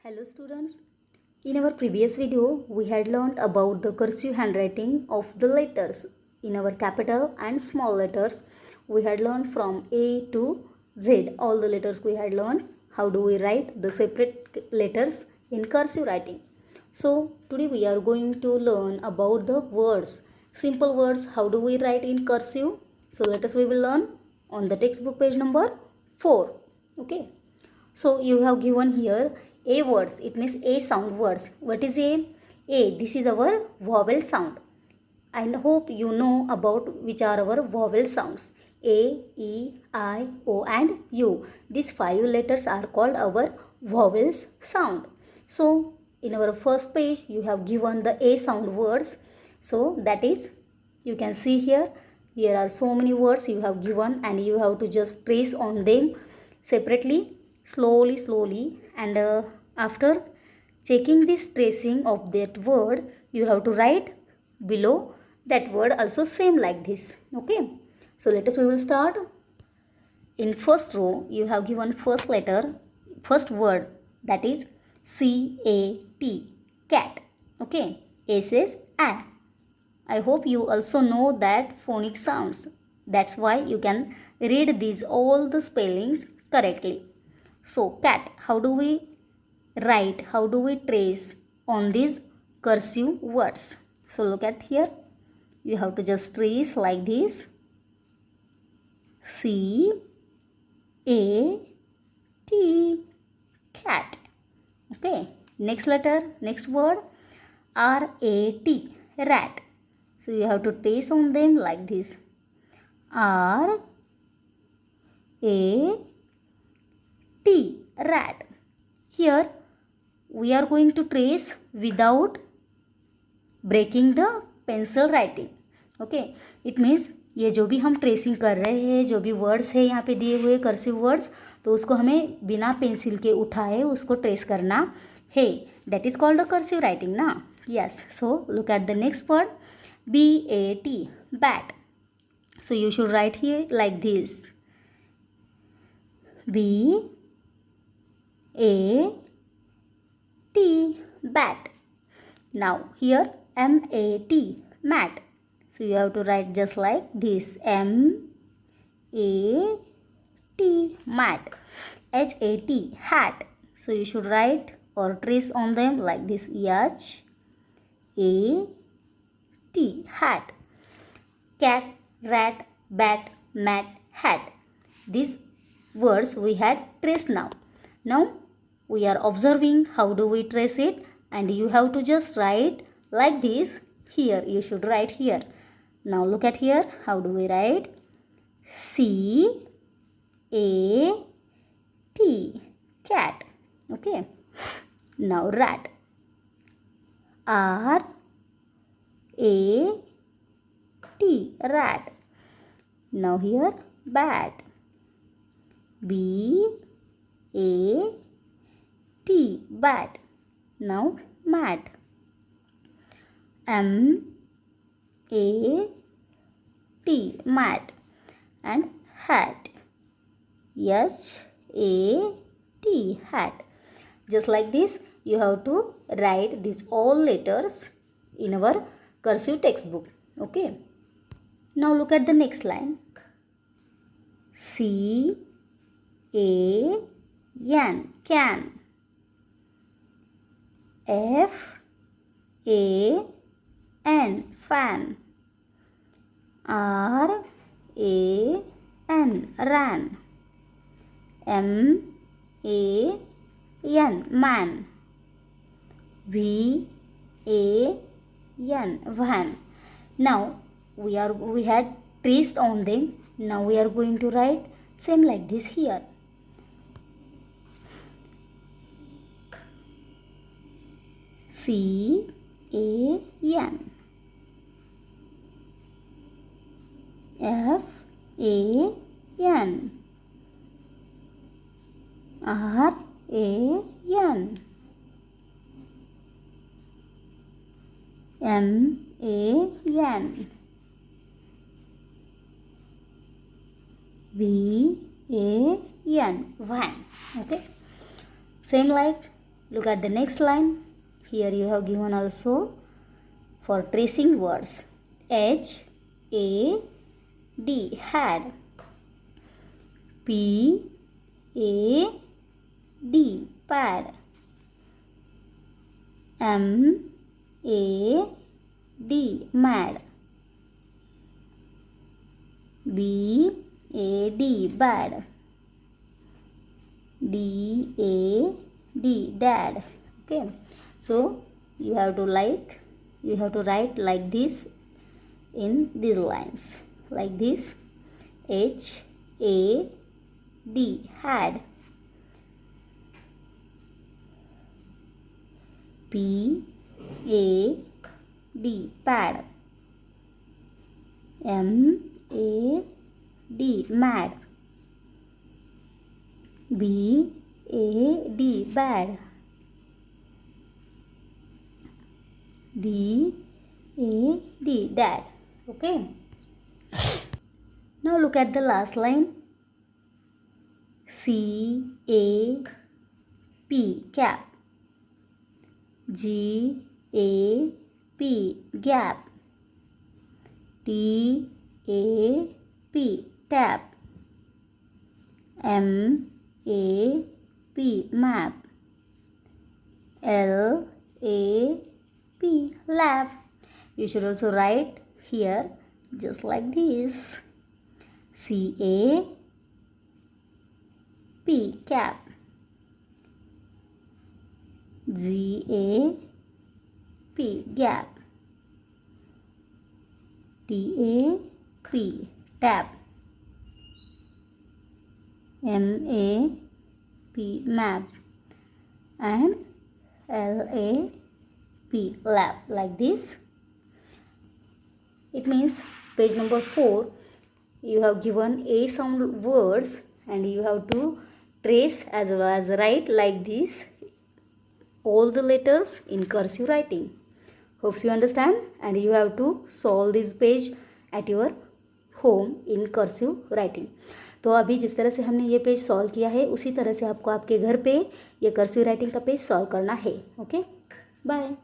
Hello students, in our previous video we had learned about the cursive handwriting of the letters. In our capital and small letters we had learned from A to Z, all the letters we had learned how do we write the separate letters in cursive writing. So today we are going to learn about the words, simple words, how do we write in cursive. So let us we will learn on the textbook page number 4. Okay. So you have given here A words, it means A sound words. What is A? A, this is our vowel sound. I hope you know about which are our vowel sounds. A, E, I, O and U. These 5 letters are called our vowels sound. So in our first page you have given the A sound words. So that is, you can see here, there are so many words you have given and you have to just trace on them separately, slowly, and after checking this tracing of that word you have to write below that word also same like this. Okay, so let us we will start. In first row you have given first letter, first word, that is C-A-T, cat. Okay, A says A. I hope you also know that phonic sounds. That's why you can read these all the spellings correctly. So cat, how do we write, how do we trace on these cursive words? So look at here, you have to just trace like this. C A T, cat. Okay, next letter, next word, R A T, rat. So you have to trace on them like this. R A T, rat. Here we are going to trace without breaking the pencil writing. Okay, it means ये जो भी हम tracing कर रहे हैं, जो भी words है यहाँ पे दिए हुए कर्सिव वर्ड्स, तो उसको हमें बिना पेंसिल के उठाए उसको ट्रेस करना है. That is called a cursive writing ना. Yes, so look at the next word, BAT, bat. So you should write here like this, BAT, bat. Now here MAT, mat. So you have to write just like this, MAT, mat. HAT, hat. So you should write or trace on them like this, HAT, hat. Cat, rat, bat, mat, hat. These words we had traced now. Now we are observing how do we trace it, and you have to just write like this. Here you should write here. Now look at here, how do we write? CAT, cat. Okay. Now rat, RAT, rat. Now here bat, BAT, bat. Now mat, MAT, mat. And hat, HAT, hat. Just like this you have to write these all letters in our cursive textbook. Okay, now look at the next line, CAN, can. FAN, fan. RAN, ran. MAN, man. VAN, van. Now we had traced on them. Now we are going to write same like this here. CAN, FAN, RAN, MAN, VAN, van. Okay, same like Look at the next line. Here you have given also for tracing words. HAD, had. PAD, pad. MAD, mad. BAD, bad. DAD, dad. Okay, so you have to write like this in these lines, like this. HAD, had. PAD, pad. MAD, mad. BAD, bad. DAD, dad. Okay, now look at the last line. CAP, cap. GAP, gap. TAP, tap. MAP, map. LAP, lap. You should also write here just like this. CAP, cap. GAP, gap. TAP, tap. MAP, map. And LAP, lap, like this. It means page number 4 you have given A sound words and you have to trace as well as write like this all the letters in cursive writing. Hopes you understand, and you have to solve this page at your home in cursive writing. तो अभी जिस तरह से हमने ये page solve किया है उसी तरह से आपको आपके घर पे ये कर्सिव राइटिंग का पेज सॉल्व करना है. Okay, bye.